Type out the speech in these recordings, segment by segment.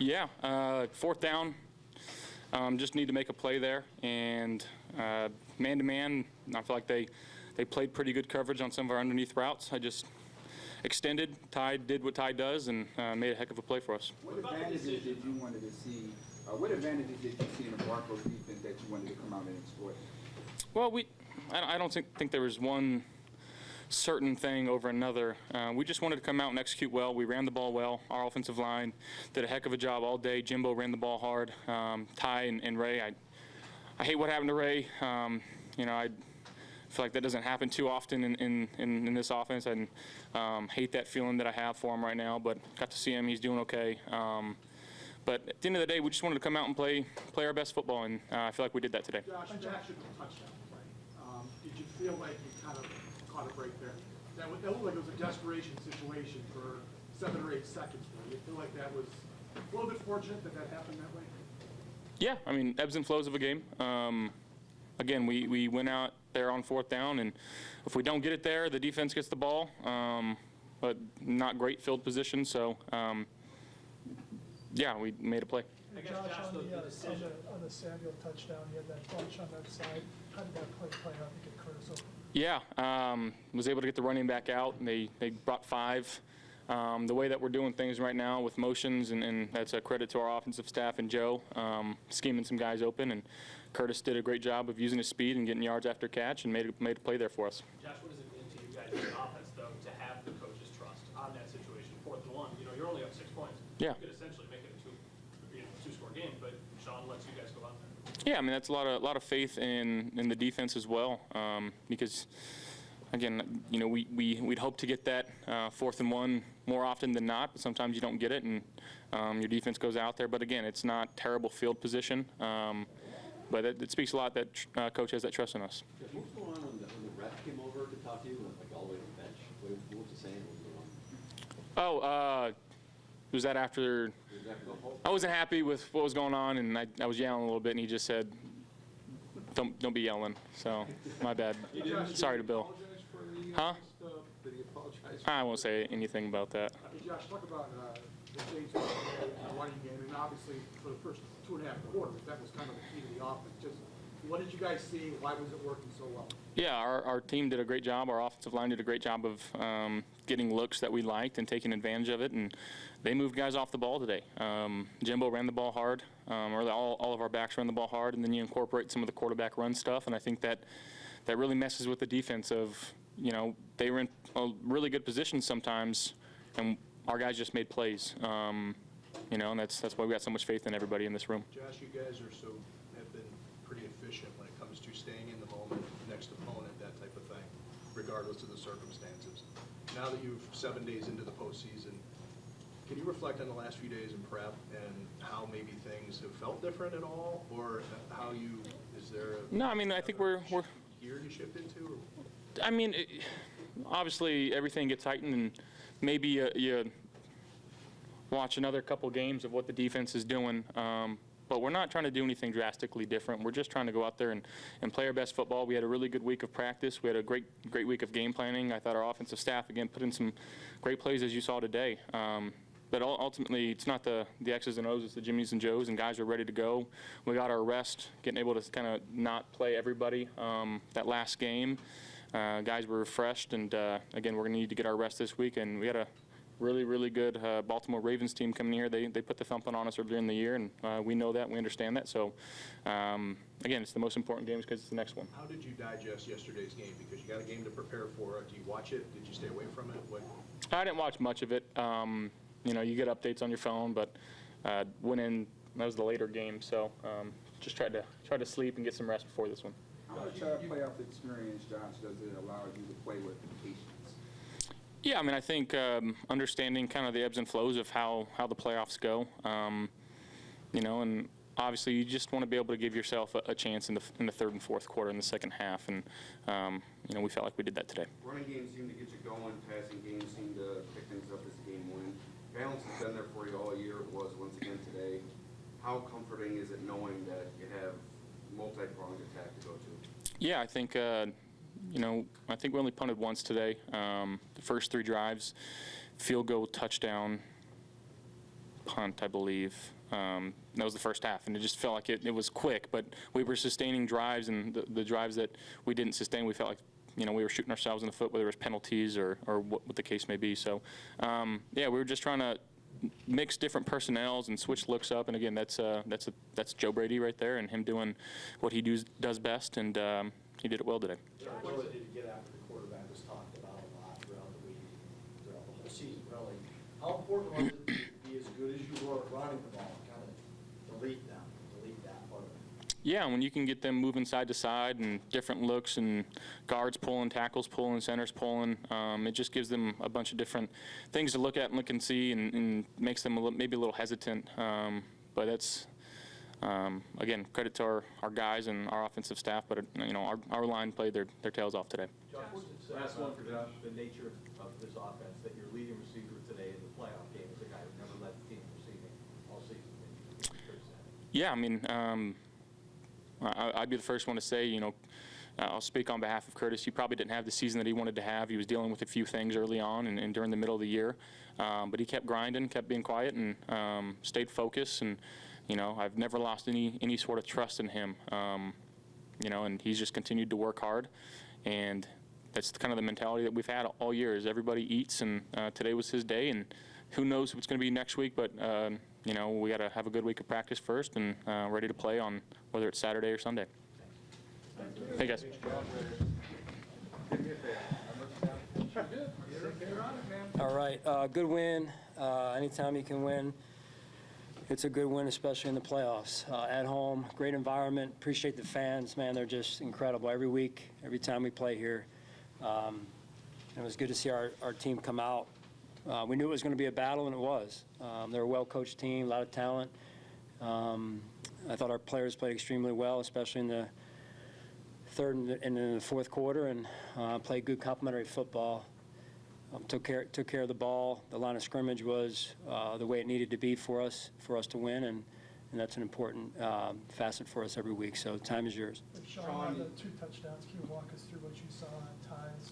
Yeah, fourth down. Just need to make a play there, and man-to-man, I feel like they played pretty good coverage on some of our underneath routes. I just extended. Ty did what Ty does and made a heck of a play for us. What advantages did you wanted to see? What advantages did you see in the Broncos defense that you wanted to come out and exploit? Well, I don't think there was one certain thing over another. We just wanted to come out and execute well. We ran the ball well. Our offensive line did a heck of a job all day. Jimbo ran the ball hard. Ty and Ray, I hate what happened to Ray. I feel like that doesn't happen too often in this offense. I hate that feeling that I have for him right now, but got to see him. He's doing okay. But at the end of the day, we just wanted to come out and play our best football, and I feel like we did that today. Josh, you actually touchdown play. Did you feel like you kind of caught a break there? That looked like it was a desperation situation for 7 or 8 seconds. You feel like that was a little bit fortunate that happened that way? Yeah, I mean, ebbs and flows of a game. Again, we went out there on fourth down, and if we don't get it there, the defense gets the ball, but not great field position. So, yeah, we made a play. Hey, Josh, on the Samuel touchdown, you had that bunch on that side. How did that play out to get Curtis open? Yeah, was able to get the running back out, and they brought 5. The way that we're doing things right now with motions, and that's a credit to our offensive staff and Joe, scheming some guys open, and Curtis did a great job of using his speed and getting yards after catch and made a play there for us. Josh, what does it mean to you guys in the offense, though, to have the coach's trust on that situation? 4th and 1, you're only up 6 points. Yeah. You could essentially make it a two-score game, but Sean lets you guys go out there. Yeah, I mean, that's a lot of faith in the defense as well, because again, we'd hope to get that 4th and 1 more often than not, but sometimes you don't get it, and your defense goes out there. But again, it's not terrible field position, but it speaks a lot that coach has that trust in us. What was going on when the ref came over to talk to you, like all the way to the bench? What was he saying? What was going on? Was that after? I wasn't happy with what was going on, and I was yelling a little bit, and he just said, "Don't be yelling." So, my bad. Sorry to Bill. Huh? Did he apologize? I won't say anything about that. Hey, Josh, talk about the Saints running game, and obviously for the first 2.5 quarters, that was kind of the key to the offense. Just what did you guys see? Why was it working so well? Yeah, our team did a great job. Our offensive line did a great job of getting looks that we liked and taking advantage of it, and they moved guys off the ball today. Jimbo ran the ball hard, or all of our backs ran the ball hard, and then you incorporate some of the quarterback run stuff, and I think that really messes with the defense of, they were in a really good position sometimes, and our guys just made plays. And that's why we got so much faith in everybody in this room. Josh, you guys have been pretty efficient when it comes to staying in the moment, next opponent, that type of thing, regardless of the circumstances. Now that you've 7 days into the postseason, can you reflect on the last few days in prep and how maybe things have felt different at all, or how is there a... No, I mean, I think we're year to shift into? Or? I mean, obviously everything gets heightened, and maybe you watch another couple games of what the defense is doing, but we're not trying to do anything drastically different. We're just trying to go out there and play our best football. We had a really good week of practice. We had a great week of game planning. I thought our offensive staff, again, put in some great plays as you saw today. But ultimately, it's not the X's and O's, it's the Jimmies and Joes, and guys are ready to go. We got our rest, getting able to kind of not play everybody that last game. Guys were refreshed, and again, we're going to need to get our rest this week. And we had a really, really good Baltimore Ravens team coming here. They put the thumping on us earlier in the year, and we know that, we understand that. So, again, it's the most important game because it's the next one. How did you digest yesterday's game? Because you got a game to prepare for. Do you watch it? Did you stay away from it? What? I didn't watch much of it. You get updates on your phone, but went in. That was the later game, so just tried to sleep and get some rest before this one. How much playoff experience, Josh, does it allow you to play with patience? Yeah, I mean, I think understanding kind of the ebbs and flows of how the playoffs go, and obviously you just want to be able to give yourself a chance in the third and fourth quarter in the second half, and we felt like we did that today. Running games seem to get you going. Passing games seem to pick things up as the game win. Balance has been there for you all year. It was once again today. How comforting is it knowing that you have multi-pronged attack to go to? Yeah, I think I think we only punted once today. The first 3 drives, field goal, touchdown, punt, I believe. That was the first half, and it just felt like it was quick, but we were sustaining drives, and the drives that we didn't sustain, we felt like, we were shooting ourselves in the foot, whether it was penalties or what the case may be. So, yeah, we were just trying to mix different personnels and switch looks up, and again, that's Joe Brady right there, and him doing what he does best, and he did it well today. Your ability to get after the quarterback was talked about a lot throughout the week, throughout the whole season, really. How important was it to be as good as you were at running the ball, kind of delete that part of it? Yeah, when you can get them moving side to side and different looks and guards pulling, tackles pulling, centers pulling, it just gives them a bunch of different things to look at and look and see, and makes them maybe a little hesitant. But that's, again, credit to our guys and our offensive staff, but our line played their tails off today. Josh, what's it say about the nature of this offense, that your leading receiver today in the playoff game is a guy who never led the team receiving all season? Yeah, I mean, I'd be the first one to say, I'll speak on behalf of Curtis. He probably didn't have the season that he wanted to have. He was dealing with a few things early on and during the middle of the year. But he kept grinding, kept being quiet, and stayed focused. And, I've never lost any sort of trust in him. And he's just continued to work hard. And that's kind of the mentality that we've had all year, is everybody eats, and today was his day. And who knows what's going to be next week, but we got to have a good week of practice first and ready to play on whether it's Saturday or Sunday. Hey, guys. All right, good win. Anytime you can win, it's a good win, especially in the playoffs. At home, great environment. Appreciate the fans, man. They're just incredible every week, every time we play here. It was good to see our team come out. We knew it was going to be a battle, and it was. They're a well-coached team, a lot of talent. I thought our players played extremely well, especially in the third and in the fourth quarter, and played good complementary football. Took care of the ball. The line of scrimmage was the way it needed to be for us to win, and that's an important facet for us every week. So time is yours. Sean, on the 2 touchdowns, can you walk us through what you saw on Ty's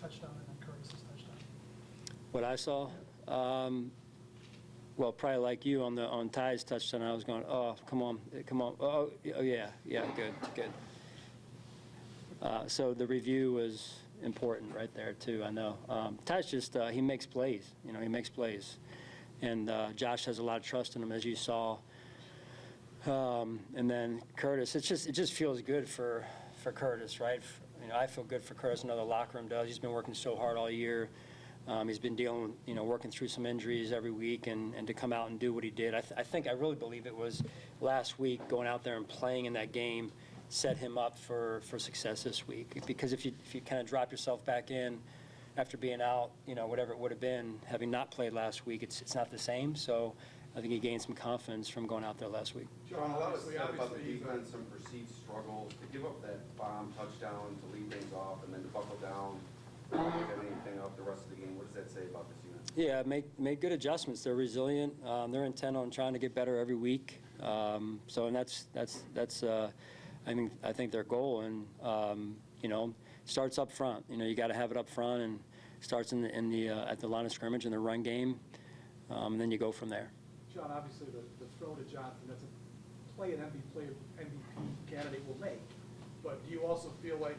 touchdown and then Curtis's touchdown? What I saw? Well, probably like you on Ty's touchdown, I was going, oh, come on. Oh, yeah, good. So the review was important right there, too, I know. Ty's just, he makes plays. He makes plays. And Josh has a lot of trust in him, as you saw. And then Curtis, it just feels good for Curtis, right? I feel good for Curtis. I know the locker room does. He's been working so hard all year. He's been dealing, working through some injuries every week, and to come out and do what he did. I really believe it was last week going out there and playing in that game set him up for success this week. Because if you kind of drop yourself back in after being out, whatever it would have been, having not played last week, it's not the same. So I think he gained some confidence from going out there last week. John, a lot was said about the defense, some perceived struggles. To give up that bomb touchdown, to lead things off, and then to buckle down, not give anything up the rest of the game. What does that say about this unit? Yeah, make good adjustments. They're resilient. They're intent on trying to get better every week. And that's I think their goal. And starts up front. You got to have it up front, and starts at the line of scrimmage in the run game, and then you go from there. John, obviously the throw to Johnson, that's a play an MVP candidate will make. But do you also feel like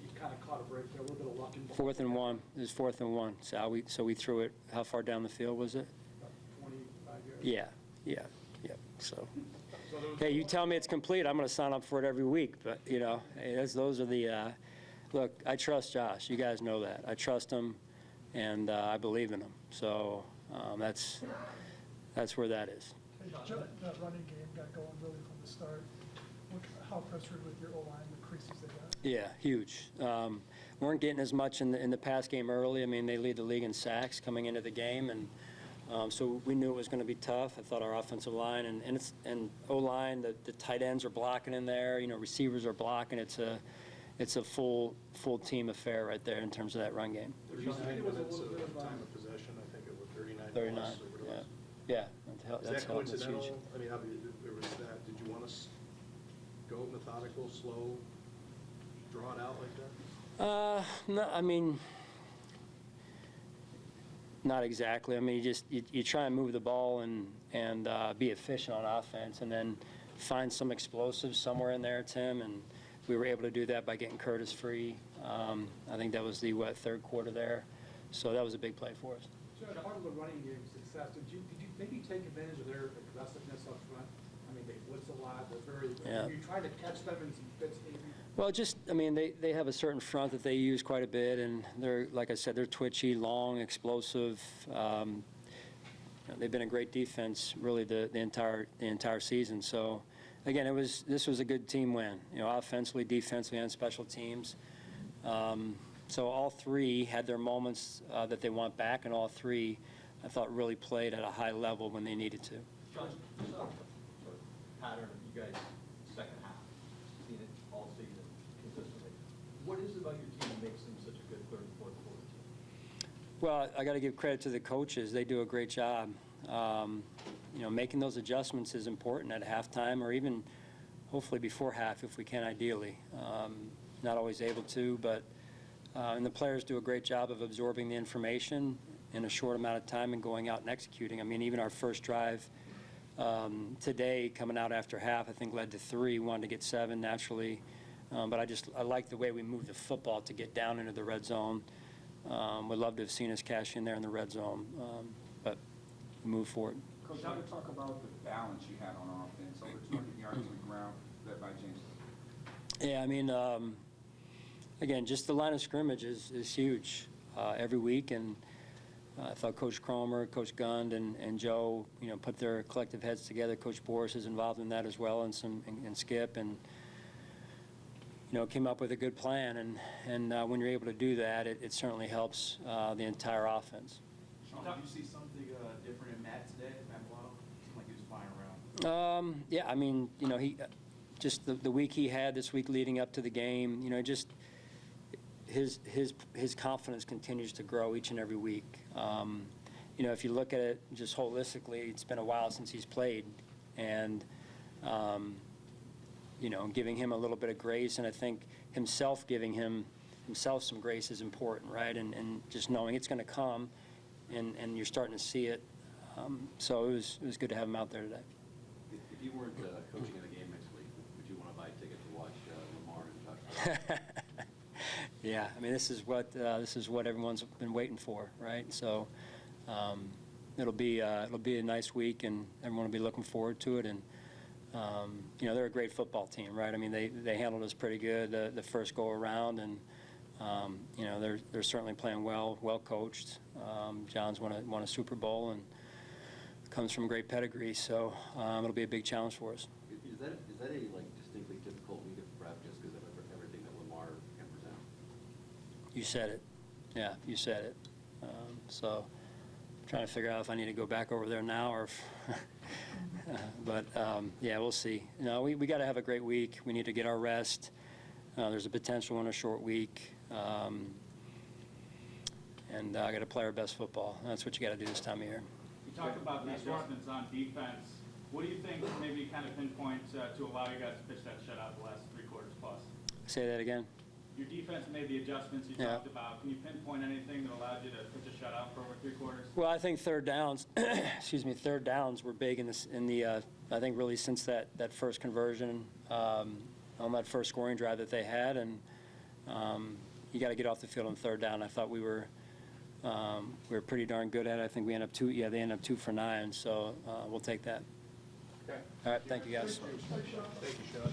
you kind of caught a break there, a little bit of luck in 4th and 1. It was 4th and 1. So we threw it. How far down the field was it? About 25 yards. Yeah. So hey, you tell me it's complete, I'm going to sign up for it every week. But hey, those are the. Look, I trust Josh. You guys know that. I trust him, and I believe in him. So that's where that is. Hey, that running game got going really from the start. How impressed were you with your O-line, the creases they got? Yeah, huge. Weren't getting as much in the pass game early. I mean, they lead the league in sacks coming into the game, and so we knew it was going to be tough. I thought our offensive line and O-line, the tight ends are blocking in there. Receivers are blocking. It's a full team affair right there in terms of that run game. 39 minutes of time of possession, I think it was 39. 39. Plus, or whatever it was. Yeah. Is that coincidental? I mean, there was that. Did you want us go methodical, slow, draw it out like that? No, I mean, Not exactly. I mean, you try and move the ball and be efficient on offense, and then find some explosives somewhere in there, Tim. And we were able to do that by getting Curtis free. I think that was the third quarter there. So that was a big play for us. So as part of the running game success, did you maybe take advantage of their aggressiveness up front? I mean, they blitz a lot. They're very. Yeah. You try to catch them in some fits, maybe. Well, I mean, they have a certain front that they use quite a bit, and they're, like I said, they're twitchy, long, explosive. They've been a great defense, really, the entire season. So, again, this was a good team win. Offensively, defensively, and special teams. So all three had their moments that they want back, and all three, I thought, really played at a high level when they needed to. John, just sort of pattern of you guys' second half, seen it all season consistently. What is it about your team that makes them such a good third and fourth quarter team? Well, I got to give credit to the coaches. They do a great job. Making those adjustments is important at halftime, or even hopefully before half if we can, ideally. Not always able to, but and the players do a great job of absorbing the information in a short amount of time and going out and executing. I mean, even our first drive today, coming out after half, I think led to 3. We wanted to get 7 naturally. But I like the way we moved the football to get down into the red zone. Would love to have seen us cash in there in the red zone, but we move forward. Coach, how to talk about the balance you had on offense, over 200 yards on the ground, led by James? Yeah, I mean, again, just the line of scrimmage is huge every week, and I thought Coach Cromer, Coach Gund, and Joe, put their collective heads together. Coach Boris is involved in that as well, and Skip, and came up with a good plan. And when you're able to do that, it certainly helps the entire offense. Sean, did you see something different in Matt today? Matt Waddle seemed like he was flying around. Yeah, I mean, he just the week he had this week leading up to the game, just his confidence continues to grow each and every week. If you look at it just holistically, it's been a while since he's played, and giving him a little bit of grace, and I think giving himself some grace is important, right? And just knowing it's going to come, and you're starting to see it. So it was good to have him out there today. If you weren't coaching in the game next week, would you want to buy a ticket to watch Lamar and Josh? Yeah, I mean, this is what everyone's been waiting for, right? So it'll be a nice week, and everyone will be looking forward to it. And they're a great football team, right? I mean, they handled us pretty good the first go around, and they're certainly playing well coached. John's won a Super Bowl and comes from great pedigree, so it'll be a big challenge for us. Is that a distinctly difficult week of prep just because of everything that Lamar can present? You said it. Yeah, you said it. So I'm trying to figure out if I need to go back over there now or if but yeah, we'll see. We got to have a great week. We need to get our rest. There's a potential in a short week. And I got to play our best football. That's what you got to do this time of year. You talked about the adjustments on defense. What do you think maybe kind of pinpoint to allow you guys to pitch that shutout the last 3 quarters plus? Say that again. Your defense made the adjustments you talked about. Can you pinpoint anything that allowed you to pitch a shutout for over 3 quarters? Well, I think third downs, third downs were big I think really since that first conversion on that first scoring drive that they had, and you got to get off the field on third down. I thought we were pretty darn good at it. I think they ended up 2 for 9, so we'll take that. Okay. All right, thank you guys. Thank you, Sean.